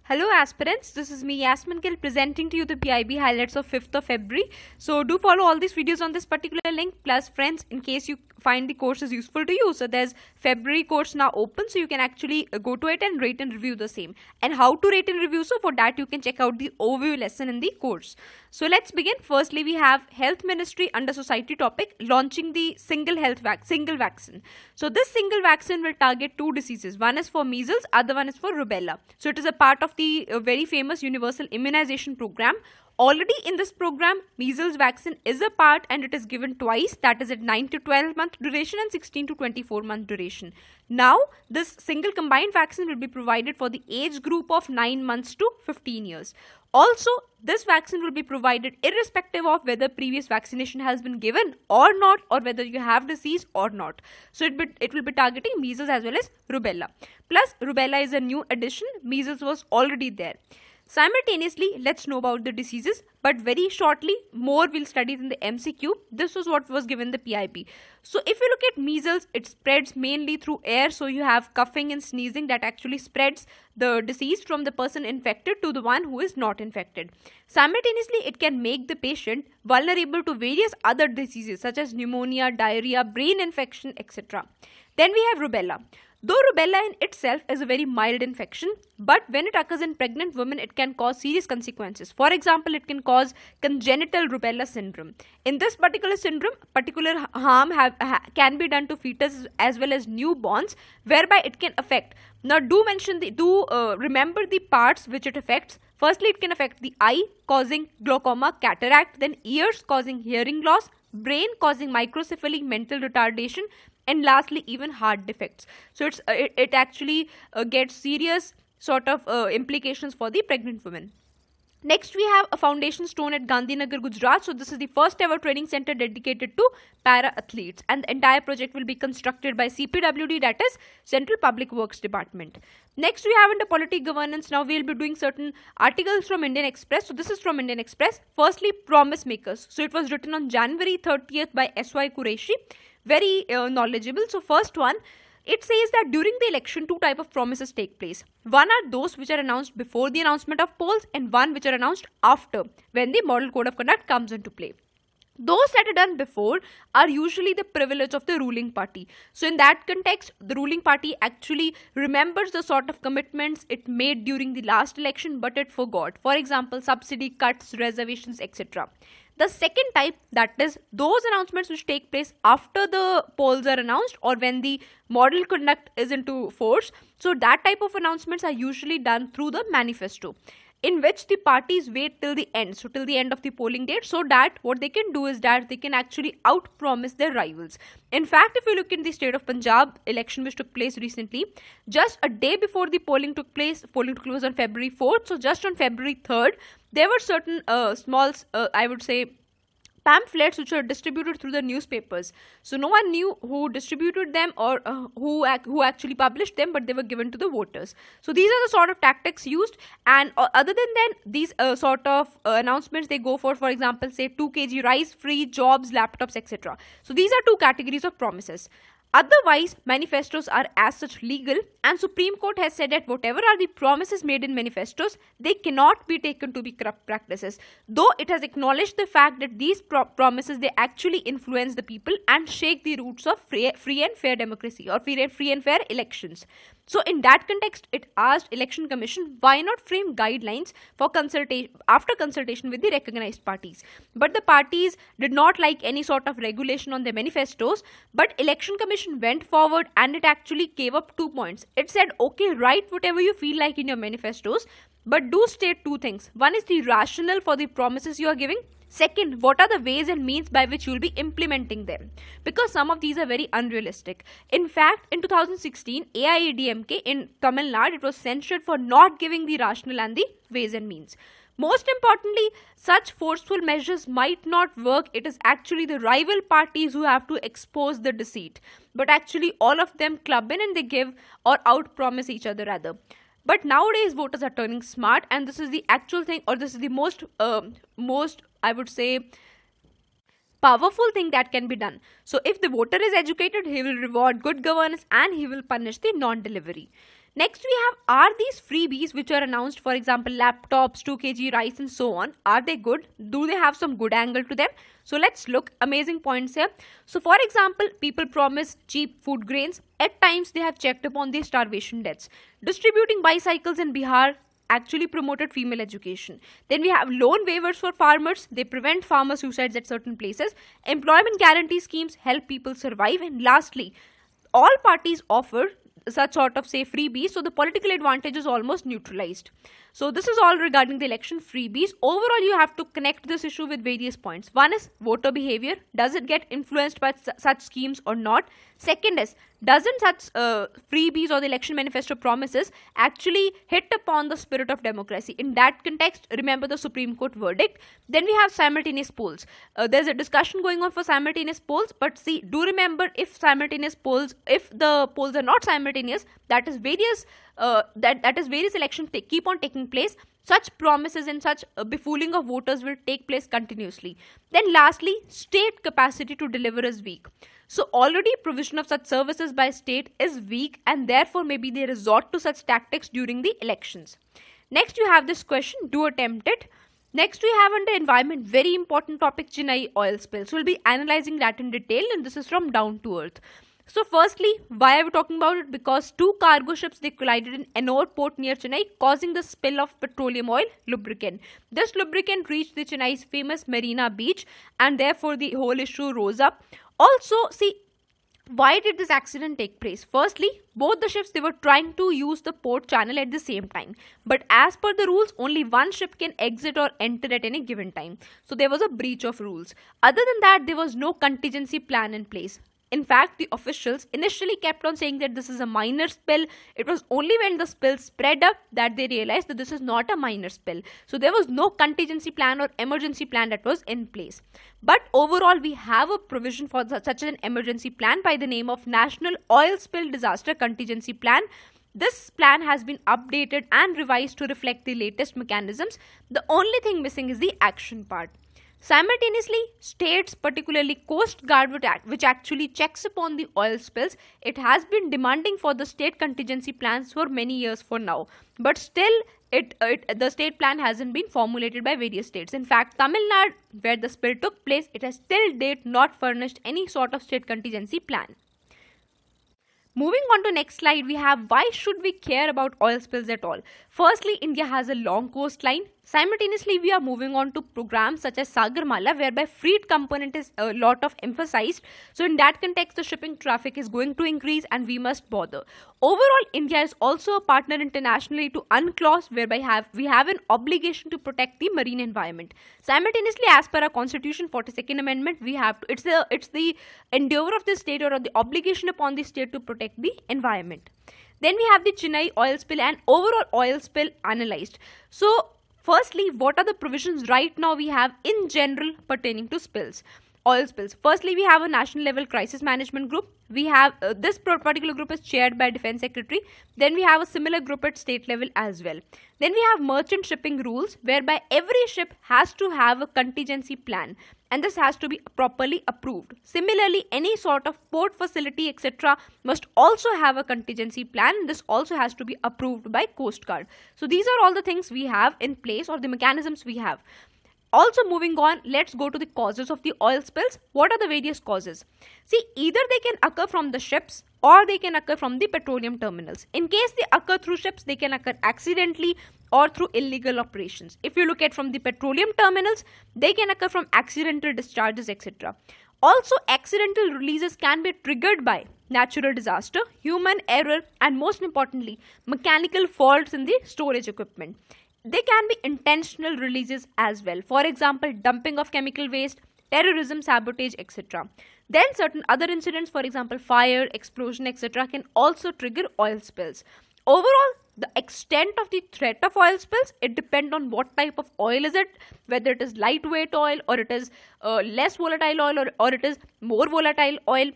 Hello aspirants, this is me Yasmin Gill presenting to you the PIB highlights of 5th of February. So do follow all these videos on this particular link, plus friends, in case you find the courses useful to you. So there's February course now open, so you can actually go to it and rate and review the same. And how to rate and review, so for that you can check out the overview lesson in the course. So let's begin. Firstly, we have Health Ministry under Society topic launching the single vaccine. So this single vaccine will target two diseases. One is for measles, other one is for rubella. So it is a part of the very famous universal immunization program. Already in this program, measles vaccine is a part and it is given twice, that is at 9 to 12 month duration and 16 to 24 month duration. Now, this single combined vaccine will be provided for the age group of 9 months to 15 years. Also, this vaccine will be provided irrespective of whether previous vaccination has been given or not, or whether you have disease or not. So it will be targeting measles as well as rubella. Plus, rubella is a new addition. Measles was already there. Simultaneously, let's know about the diseases, but very shortly, more we'll study in the MCQ. This was what was given the PIB. So if you look at measles, it spreads mainly through air. So you have coughing and sneezing that actually spreads the disease from the person infected to the one who is not infected. Simultaneously, it can make the patient vulnerable to various other diseases such as pneumonia, diarrhea, brain infection, etc. Then we have rubella. Though rubella in itself is a very mild infection, but when it occurs in pregnant women, it can cause serious consequences. For example, it can cause congenital rubella syndrome. In this particular syndrome, particular harm can be done to fetus as well as newborns, whereby it can affect. Now, remember the parts which it affects. Firstly, it can affect the eye, causing glaucoma, cataract, then ears, causing hearing loss, brain, causing microcephaly, mental retardation, and lastly even heart defects. So it actually gets serious sort of implications for the pregnant women. Next, we have a foundation stone at Gandhinagar, Gujarat. So this is the first ever training center dedicated to para athletes, and the entire project will be constructed by CPWD, that is Central Public Works Department. Next, we have under polity governance. Now we will be doing certain articles from Indian Express. So this is from Indian Express. Firstly, promise makers. So it was written on January 30th by S.Y. Qureshi. Very knowledgeable. So first one, it says that during the election, two type of promises take place. One are those which are announced before the announcement of polls, and one which are announced after, when the model code of conduct comes into play. Those that are done before are usually the privilege of the ruling party. So in that context, the ruling party actually remembers the sort of commitments it made during the last election, but it forgot. For example, subsidy cuts, reservations, etc. The second type, that is those announcements which take place after the polls are announced or when the model conduct is into force. So that type of announcements are usually done through the manifesto, in which the parties wait till the end, so till the end of the polling date, so that what they can do is that they can actually out-promise their rivals. In fact, if you look in the state of Punjab election which took place recently, just a day before the polling took place on February 4th, so just on February 3rd, there were certain I would say, pamphlets which were distributed through the newspapers. So no one knew who distributed them or who actually published them, but they were given to the voters. So these are the sort of tactics used, and other than that, these sort of announcements they go for example, say 2 kg rice free, jobs, laptops, etc. So these are two categories of promises. Otherwise, manifestos are as such legal, and Supreme Court has said that whatever are the promises made in manifestos, they cannot be taken to be corrupt practices. Though it has acknowledged the fact that these promises, they actually influence the people and shake the roots of free and fair democracy or free and fair elections. So in that context, it asked Election Commission why not frame guidelines for after consultation with the recognized parties. But the parties did not like any sort of regulation on their manifestos, but Election Commission went forward and it actually gave up 2 points. It said, okay, write whatever you feel like in your manifestos, but do state two things. One is the rationale for the promises you are giving. Second, what are the ways and means by which you will be implementing them? Because some of these are very unrealistic. In fact, in 2016, AIADMK in Tamil Nadu, it was censured for not giving the rationale and the ways and means. Most importantly, such forceful measures might not work. It is actually the rival parties who have to expose the deceit. But actually, all of them club in and they give or out-promise each other rather. But nowadays, voters are turning smart, and this is the actual thing, or this is the most I would say, powerful thing that can be done. So if the voter is educated, he will reward good governance and he will punish the non-delivery. Next we have, are these freebies which are announced, for example laptops, 2 kg rice and so on, are they good? Do they have some good angle to them? So let's look, amazing points here. So for example, people promise cheap food grains. At times they have checked upon the starvation deaths. Distributing bicycles in Bihar actually promoted female education. Then we have loan waivers for farmers. They prevent farmer suicides at certain places. Employment guarantee schemes help people survive. And lastly, all parties offer such sort of say freebies, so the political advantage is almost neutralized. So this is all regarding the election freebies. Overall, you have to connect this issue with various points. One is voter behavior. Does it get influenced by such schemes or not? Second is, doesn't such freebies or the election manifesto promises actually hit upon the spirit of democracy? In that context, remember the Supreme Court verdict. Then we have simultaneous polls. There's a discussion going on for simultaneous polls, but see, do remember, if the polls are not simultaneous, that is various various elections keep on taking place. Such promises and such befooling of voters will take place continuously. Then lastly, state capacity to deliver is weak. So already provision of such services by state is weak, and therefore maybe they resort to such tactics during the elections. Next you have this question, do attempt it. Next we have under environment, very important topic, Chennai Oil Spill. So we'll be analyzing that in detail, and this is from Down to Earth. So firstly, why are we talking about it? Because two cargo ships, they collided in Ennore port near Chennai, causing the spill of petroleum oil lubricant. This lubricant reached the Chennai's famous Marina Beach, and therefore the whole issue rose up. Also, see, why did this accident take place? Firstly, both the ships, they were trying to use the port channel at the same time. But as per the rules, only one ship can exit or enter at any given time. So there was a breach of rules. Other than that, there was no contingency plan in place. In fact, the officials initially kept on saying that this is a minor spill. It was only when the spill spread up that they realized that this is not a minor spill. So there was no contingency plan or emergency plan that was in place. But overall, we have a provision for such an emergency plan by the name of National Oil Spill Disaster Contingency Plan. This plan has been updated and revised to reflect the latest mechanisms. The only thing missing is the action part. Simultaneously, states, particularly Coast Guard, which actually checks upon the oil spills, it has been demanding for the state contingency plans for many years for now. But still, the state plan hasn't been formulated by various states. In fact, Tamil Nadu, where the spill took place, it has till date not furnished any sort of state contingency plan. Moving on to next slide, we have, why should we care about oil spills at all? Firstly, India has a long coastline. Simultaneously, we are moving on to programs such as Sagarmala, whereby freight component is a lot of emphasized. So in that context, the shipping traffic is going to increase and we must bother. Overall, India is also a partner internationally to UNCLOS, whereby we have an obligation to protect the marine environment. Simultaneously, as per our Constitution 42nd Amendment, we have to, it's the endeavor of the state or the obligation upon the state to protect the environment. Then we have the Chennai oil spill and overall oil spill analyzed. So firstly, what are the provisions right now we have in general pertaining to spills? Oil spills. Firstly, we have a national level crisis management group. We have this particular group is chaired by Defense Secretary. Then we have a similar group at state level as well. Then we have merchant shipping rules, whereby every ship has to have a contingency plan, and this has to be properly approved. Similarly, any sort of port facility etc. must also have a contingency plan. This also has to be approved by Coast Guard. So these are all the things we have in place, or the mechanisms we have. Also moving on, let's go to the causes of the oil spills. What are the various causes? See, either they can occur from the ships or they can occur from the petroleum terminals. In case they occur through ships, they can occur accidentally or through illegal operations. If you look at from the petroleum terminals, they can occur from accidental discharges etc. Also, accidental releases can be triggered by natural disaster, human error, and most importantly, mechanical faults in the storage equipment. They can be intentional releases as well. For example, dumping of chemical waste, terrorism, sabotage, etc. Then certain other incidents, for example, fire, explosion, etc. can also trigger oil spills. Overall, the extent of the threat of oil spills, it depends on what type of oil is it, whether it is lightweight oil or it is less volatile oil or it is more volatile oil.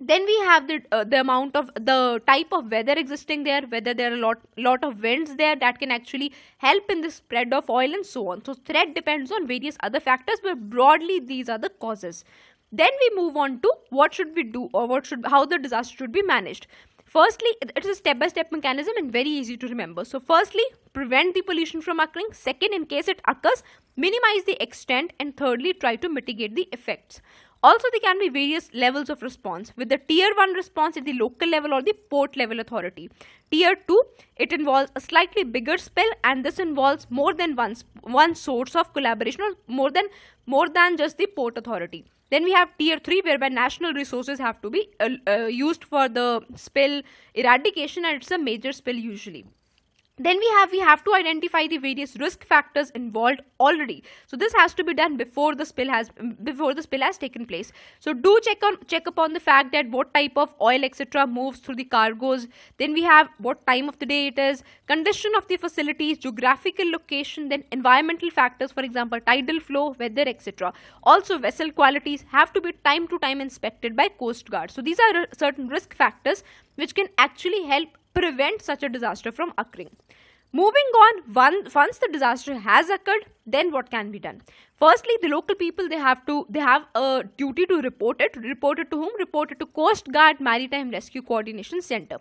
Then we have the amount of the type of weather existing there, whether there are lot of winds there that can actually help in the spread of oil and so on. So threat depends on various other factors, but broadly these are the causes. Then we move on to what should we do, or how the disaster should be managed. Firstly, it is a step-by-step mechanism and very easy to remember. So firstly, prevent the pollution from occurring. Second, in case it occurs, minimize the extent. And thirdly, try to mitigate the effects. Also, there can be various levels of response, with the tier 1 response at the local level or the port level authority. Tier 2, it involves a slightly bigger spill, and this involves more than one source of collaboration, or more than just the port authority. Then we have tier 3, whereby national resources have to be used for the spill eradication, and it's a major spill usually. Then we have to identify the various risk factors involved already. So this has to be done before the spill has taken place. So do check upon the fact that what type of oil etc. moves through the cargoes. Then we have what time of the day it is, condition of the facilities, geographical location, then environmental factors, for example tidal flow, weather etc. Also vessel qualities have to be time to time inspected by Coast Guard. So these are certain risk factors which can actually help prevent such a disaster from occurring. Moving on, once the disaster has occurred, then what can be done? Firstly, the local people, they have a duty to report it. Report it to whom? Report it to Coast Guard Maritime Rescue Coordination Center.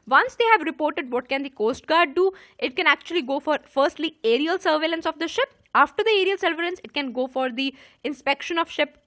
Once they have reported, what can the Coast Guard do? It can actually go for firstly aerial surveillance of the ship. After the aerial surveillance, it can go for the inspection of ship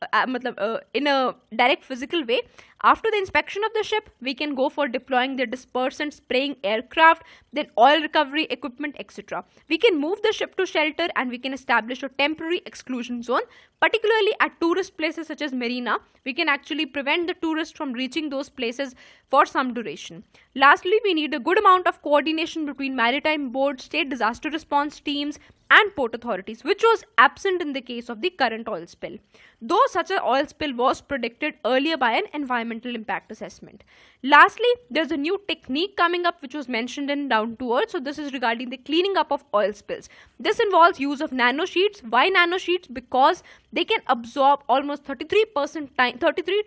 in a direct physical way. After the inspection of the ship, we can go for deploying the dispersant spraying aircraft, then oil recovery equipment, etc. We can move the ship to shelter, and we can establish a temporary exclusion zone. Particularly at tourist places such as Marina, we can actually prevent the tourists from reaching those places for some duration. Lastly, we need a good amount of coordination between maritime boards, state disaster response teams, and port authorities, which was absent in the case of the current oil spill, though such an oil spill was predicted earlier by an environmental impact assessment. Lastly, there's a new technique coming up which was mentioned in Down to Earth. So this is regarding the cleaning up of oil spills. This involves use of nanosheets. Why nanosheets? Because they can absorb almost 33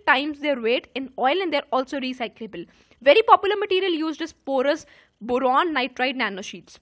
times their weight in oil, and they're also recyclable. Very popular material used is porous boron nitride nanosheets.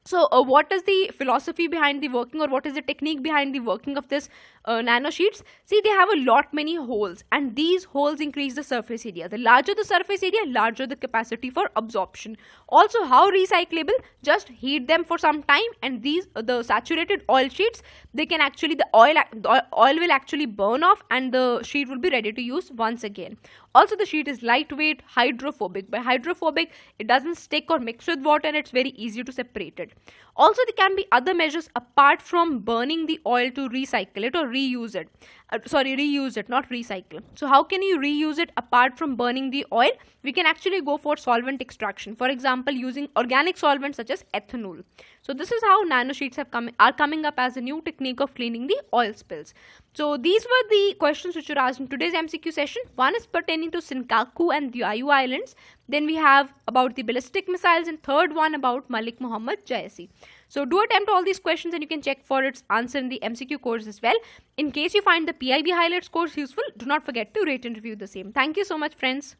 So what is the philosophy behind the working, or what is the technique behind the working of this nanosheets? See, they have a lot many holes, and these holes increase the surface area. The larger the surface area, larger the capacity for absorption. Also, how recyclable? Just heat them for some time, and the saturated oil sheets, they can actually, the oil will actually burn off, and the sheet will be ready to use once again. Also, the sheet is lightweight, hydrophobic. By hydrophobic, it doesn't stick or mix with water, and it's very easy to separate it. Also, there can be other measures apart from burning the oil to recycle it or reuse it. Reuse it, not recycle. So how can you reuse it apart from burning the oil? We can actually go for solvent extraction. For example, using organic solvents such as ethanol. So this is how nanosheets are coming up as a new technique of cleaning the oil spills. So these were the questions which were asked in today's MCQ session. One is pertaining to Senkaku and Diaoyu Islands. Then we have about the ballistic missiles, and third one about Malik Muhammad Jayasi. So do attempt all these questions, and you can check for its answer in the MCQ course as well. In case you find the PIB highlights course useful, do not forget to rate and review the same. Thank you so much, friends.